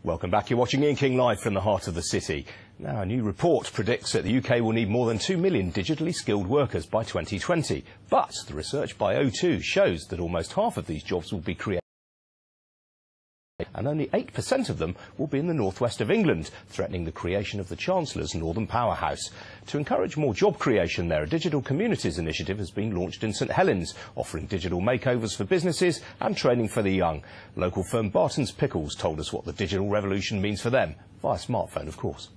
Welcome back. You're watching Ian King live from the heart of the city. Now, a new report predicts that the UK will need more than 2 million digitally skilled workers by 2020. But the research by O2 shows that almost half of these jobs will be created, and only 8% of them will be in the northwest of England, threatening the creation of the Chancellor's Northern Powerhouse. To encourage more job creation there, a digital communities initiative has been launched in St Helens, offering digital makeovers for businesses and training for the young. Local firm Bartons Pickles told us what the digital revolution means for them, via smartphone, of course.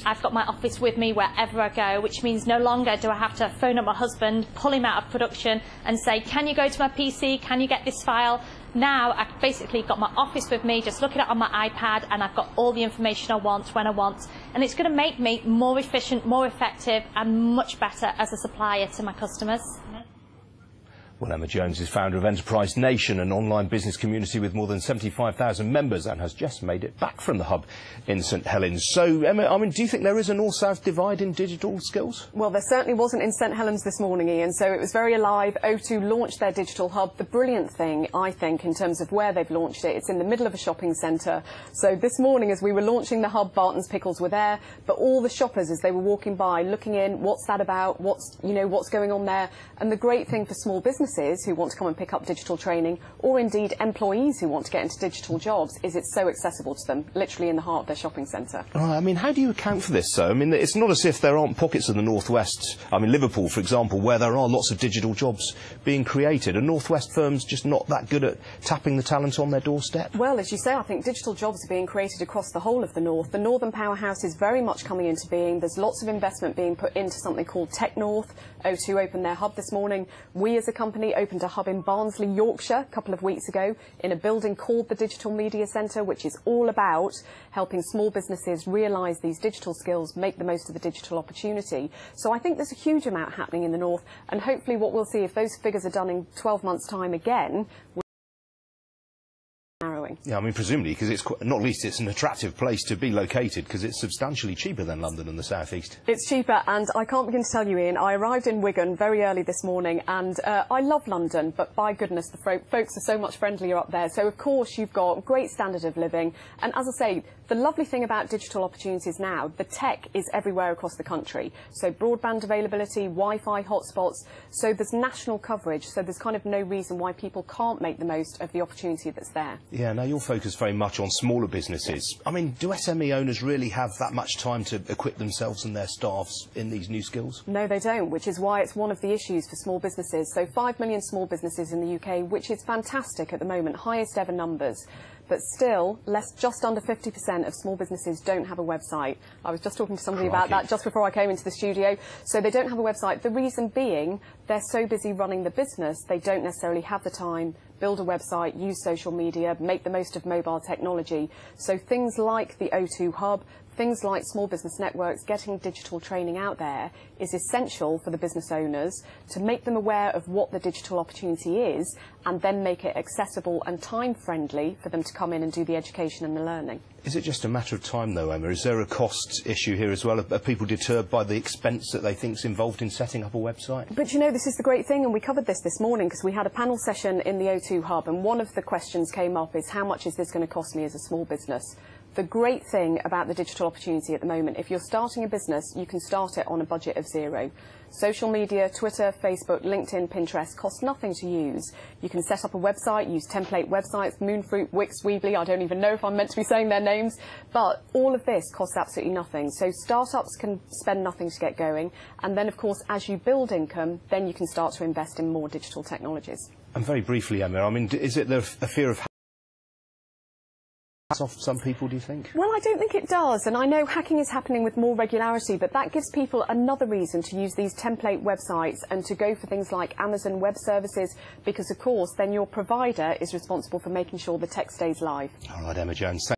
I've got my office with me wherever I go, which means no longer do I have to phone up my husband, pull him out of production and say, can you go to my PC, can you get this file? Now I've basically got my office with me, just look at it on my iPad, and I've got all the information I want when I want. And it's going to make me more efficient, more effective and much better as a supplier to my customers. Well, Emma Jones is founder of Enterprise Nation, an online business community with more than 75,000 members, and has just made it back from the hub in St Helens. So, Emma, I mean, do you think there is a north-south divide in digital skills? Well, there certainly wasn't in St Helens this morning, Ian, so it was very alive. O2 launched their digital hub. The brilliant thing, I think, in terms of where they've launched it, it's in the middle of a shopping centre. So this morning, as we were launching the hub, Bartons Pickles were there, but all the shoppers, as they were walking by, looking in, what's that about, what's going on there. And the great thing for small businesses who want to come and pick up digital training, or indeed employees who want to get into digital jobs, is it's so accessible to them, literally in the heart of their shopping centre. I mean, how do you account for this, though? I mean, it's not as if there aren't pockets of the northwest. I mean, Liverpool, for example, where there are lots of digital jobs being created. Are northwest firms just not that good at tapping the talent on their doorstep? Well, as you say, I think digital jobs are being created across the whole of the north. The Northern Powerhouse is very much coming into being. There's lots of investment being put into something called Tech North. O2 opened their hub this morning. We as a company opened a hub in Barnsley, Yorkshire, a couple of weeks ago, in a building called the Digital Media Centre, which is all about helping small businesses realise these digital skills, make the most of the digital opportunity. So I think there's a huge amount happening in the north, and hopefully what we'll see, if those figures are done in 12 months' time again, narrowing. Yeah, I mean, presumably, because it's not least it's an attractive place to be located, because it's substantially cheaper than London and the South East. It's cheaper, and I can't begin to tell you, Ian, I arrived in Wigan very early this morning, and I love London, but by goodness, the folks are so much friendlier up there. So, of course, you've got great standard of living, and as I say, the lovely thing about digital opportunities now, the tech is everywhere across the country. So broadband availability, Wi-Fi hotspots, so there's national coverage, so there's kind of no reason why people can't make the most of the opportunity that's there. Yeah, now you're focused very much on smaller businesses. I mean, do SME owners really have that much time to equip themselves and their staffs in these new skills? No, they don't, which is why it's one of the issues for small businesses. So 5 million small businesses in the UK, which is fantastic at the moment, highest ever numbers. But still, just under 50% of small businesses don't have a website. I was just talking to somebody about that just before I came into the studio. So they don't have a website. The reason being, they're so busy running the business, they don't necessarily have the time, build a website, use social media, make the most of mobile technology. So things like the O2 Hub, things like small business networks, getting digital training out there is essential for the business owners to make them aware of what the digital opportunity is, and then make it accessible and time-friendly for them to come in and do the education and the learning. Is it just a matter of time, though, Emma? Is there a cost issue here as well? Are people deterred by the expense that they think is involved in setting up a website? But, you know, this is the great thing, and we covered this morning because we had a panel session in the O2 Hub, and one of the questions came up is, how much is this going to cost me as a small business? The great thing about the digital opportunity at the moment, if you're starting a business, you can start it on a budget of zero. Social media, Twitter, Facebook, LinkedIn, Pinterest cost nothing to use. You can set up a website, use template websites, Moonfruit, Wix, Weebly, I don't even know if I'm meant to be saying their names, but all of this costs absolutely nothing. So startups can spend nothing to get going, and then of course as you build income, then you can start to invest in more digital technologies. And very briefly, Emma, I mean, is it a fear of off some people, do you think? Well, I don't think it does, and I know hacking is happening with more regularity, but that gives people another reason to use these template websites and to go for things like Amazon Web Services, because of course then your provider is responsible for making sure the tech stays live. All right, Emma Jones.